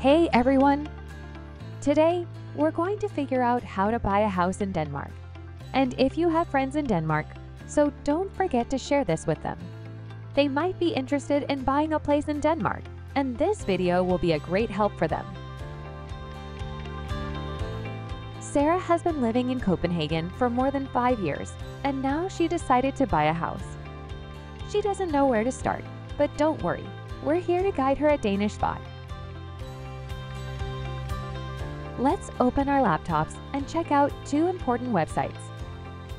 Hey everyone! Today, we're going to figure out how to buy a house in Denmark. And if you have friends in Denmark, so don't forget to share this with them. They might be interested in buying a place in Denmark, and this video will be a great help for them. Sarah has been living in Copenhagen for more than 5 years, and now she decided to buy a house. She doesn't know where to start, but don't worry, we're here to guide her a Danish spot. Let's open our laptops and check out 2 important websites.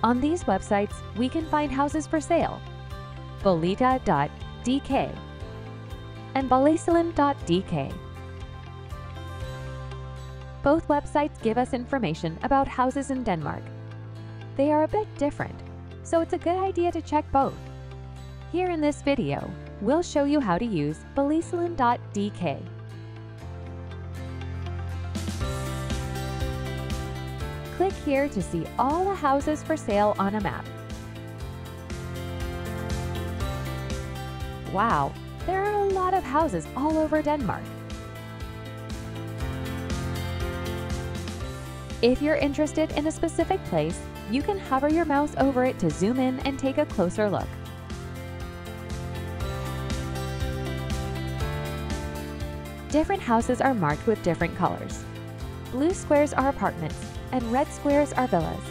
On these websites, we can find houses for sale: boliga.dk and bustling.dk. Both websites give us information about houses in Denmark. They are a bit different, so it's a good idea to check both. Here in this video, we'll show you how to use boligsiden.dk. Click here to see all the houses for sale on a map. Wow, there are a lot of houses all over Denmark. If you're interested in a specific place, you can hover your mouse over it to zoom in and take a closer look. Different houses are marked with different colors. Blue squares are apartments, and red squares are villas.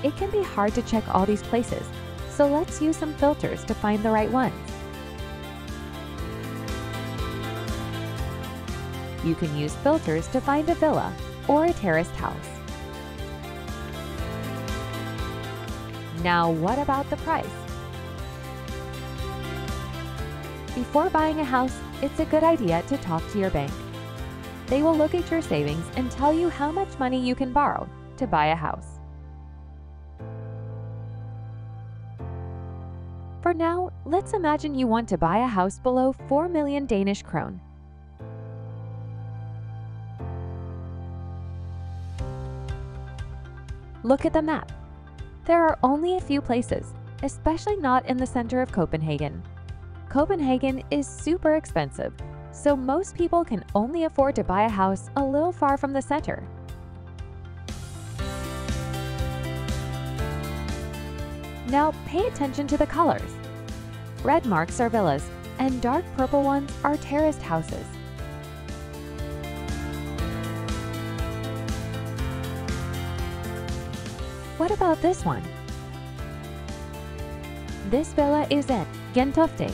It can be hard to check all these places, so let's use some filters to find the right ones. You can use filters to find a villa or a terraced house. Now, what about the price? Before buying a house, it's a good idea to talk to your bank. They will look at your savings and tell you how much money you can borrow to buy a house. For now, let's imagine you want to buy a house below 4 million Danish krone. Look at the map. There are only a few places, especially not in the center of Copenhagen. Copenhagen is super expensive, so most people can only afford to buy a house a little far from the center. Now pay attention to the colors. Red marks are villas, and dark purple ones are terraced houses. What about this one? This villa is in Gentofte,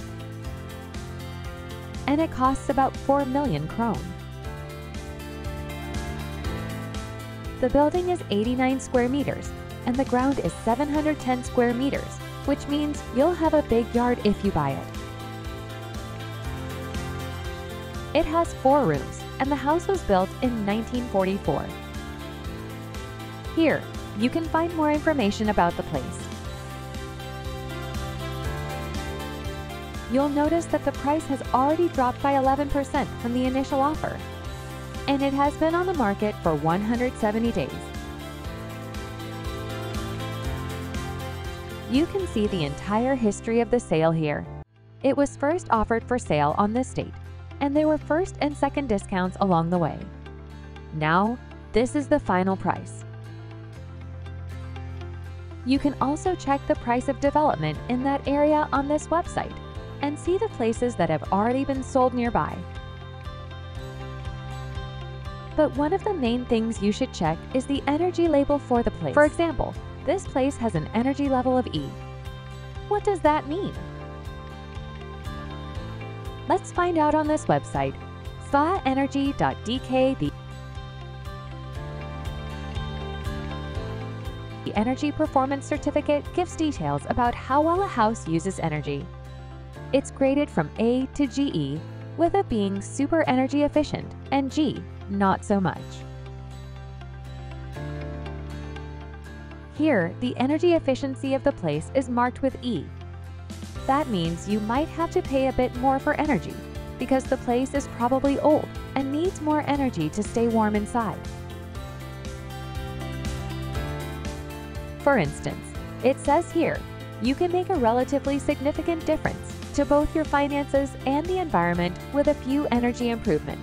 and it costs about 4 million krone. The building is 89 square meters, and the ground is 710 square meters, which means you'll have a big yard if you buy it. It has 4 rooms, and the house was built in 1944. Here, you can find more information about the place. You'll notice that the price has already dropped by 11% from the initial offer, and it has been on the market for 170 days. You can see the entire history of the sale here. It was first offered for sale on this date, and there were first and second discounts along the way. Now, this is the final price. You can also check the price of development in that area on this website and see the places that have already been sold nearby. But one of the main things you should check is the energy label for the place. For example, this place has an energy level of E. What does that mean? Let's find out on this website, svarenergy.dk. The Energy Performance Certificate gives details about how well a house uses energy. It's graded from A to GE, with A being super energy efficient and G not so much. Here, the energy efficiency of the place is marked with E. That means you might have to pay a bit more for energy, because the place is probably old and needs more energy to stay warm inside. For instance, it says here, you can make a relatively significant difference to both your finances and the environment with a few energy improvements.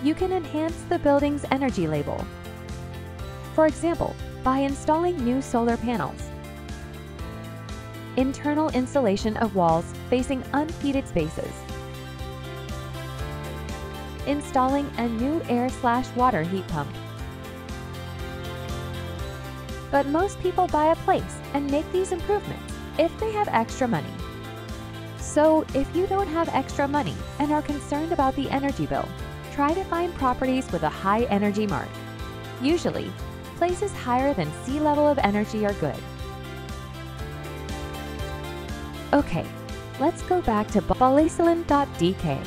You can enhance the building's energy label. For example, by installing new solar panels, internal insulation of walls facing unheated spaces, installing a new air/water heat pump. But most people buy a place and make these improvements if they have extra money. So if you don't have extra money and are concerned about the energy bill, try to find properties with a high energy mark. Usually, places higher than sea level of energy are good. Okay, let's go back to boligsiden.dk.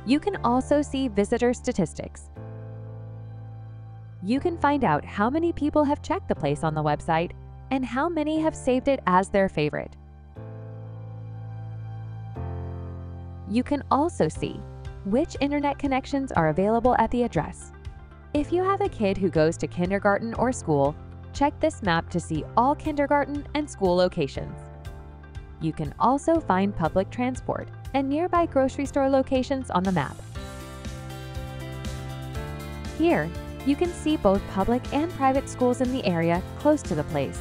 You can also see visitor statistics. You can find out how many people have checked the place on the website and how many have saved it as their favorite. You can also see which internet connections are available at the address. If you have a kid who goes to kindergarten or school, check this map to see all kindergarten and school locations. You can also find public transport and nearby grocery store locations on the map. Here, you can see both public and private schools in the area close to the place.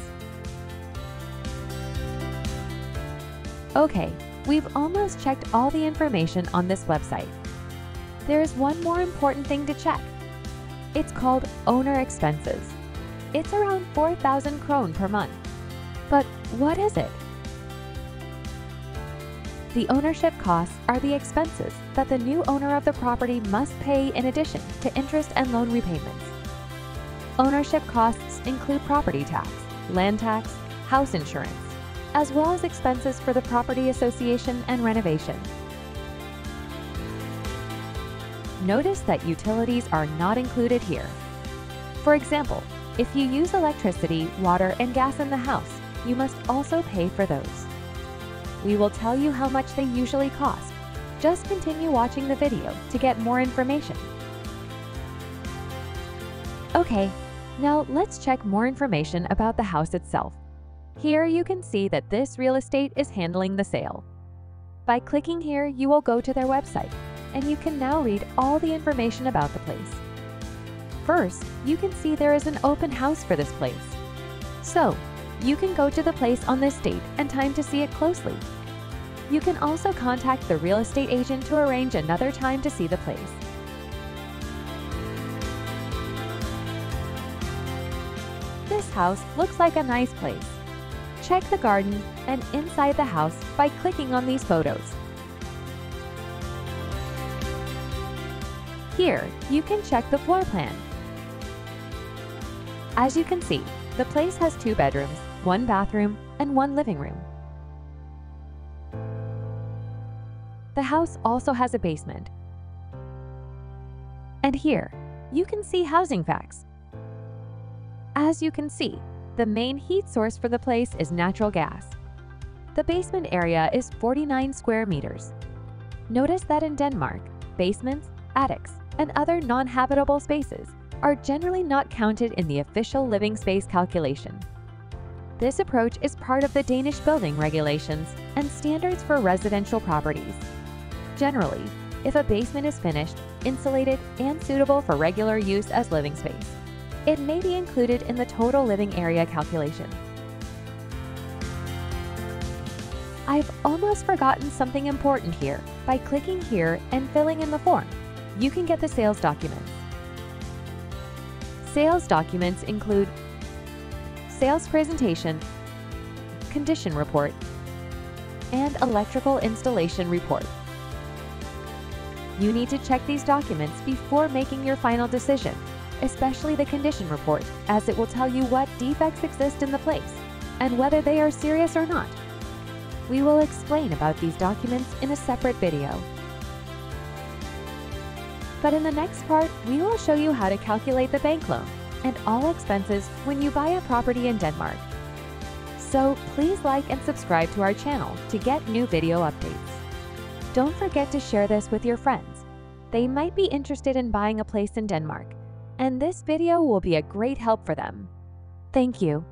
Okay, we've almost checked all the information on this website. There is one more important thing to check. It's called owner expenses. It's around 4,000 krone per month. But what is it? The ownership costs are the expenses that the new owner of the property must pay in addition to interest and loan repayments. Ownership costs include property tax, land tax, house insurance, as well as expenses for the property association and renovation. Notice that utilities are not included here. For example, if you use electricity, water, and gas in the house, you must also pay for those. We will tell you how much they usually cost. Just continue watching the video to get more information. Okay, now let's check more information about the house itself. Here you can see that this real estate is handling the sale. By clicking here, you will go to their website, and you can now read all the information about the place. First, you can see there is an open house for this place. So, you can go to the place on this date and time to see it closely. You can also contact the real estate agent to arrange another time to see the place. This house looks like a nice place. Check the garden and inside the house by clicking on these photos. Here, you can check the floor plan. As you can see, the place has 2 bedrooms, 1 bathroom, and 1 living room. The house also has a basement. And here, you can see housing facts. As you can see, the main heat source for the place is natural gas. The basement area is 49 square meters. Notice that in Denmark, basements, attics, and other non-habitable spaces are generally not counted in the official living space calculation. This approach is part of the Danish building regulations and standards for residential properties. Generally, if a basement is finished, insulated, and suitable for regular use as living space, it may be included in the total living area calculation. I've almost forgotten something important here. By clicking here and filling in the form, you can get the sales documents. Sales documents include sales presentation, condition report, and electrical installation report. You need to check these documents before making your final decision, especially the condition report, as it will tell you what defects exist in the place and whether they are serious or not. We will explain about these documents in a separate video. But in the next part, we will show you how to calculate the bank loan and all expenses when you buy a property in Denmark. So please like and subscribe to our channel to get new video updates. Don't forget to share this with your friends. They might be interested in buying a place in Denmark, and this video will be a great help for them. Thank you.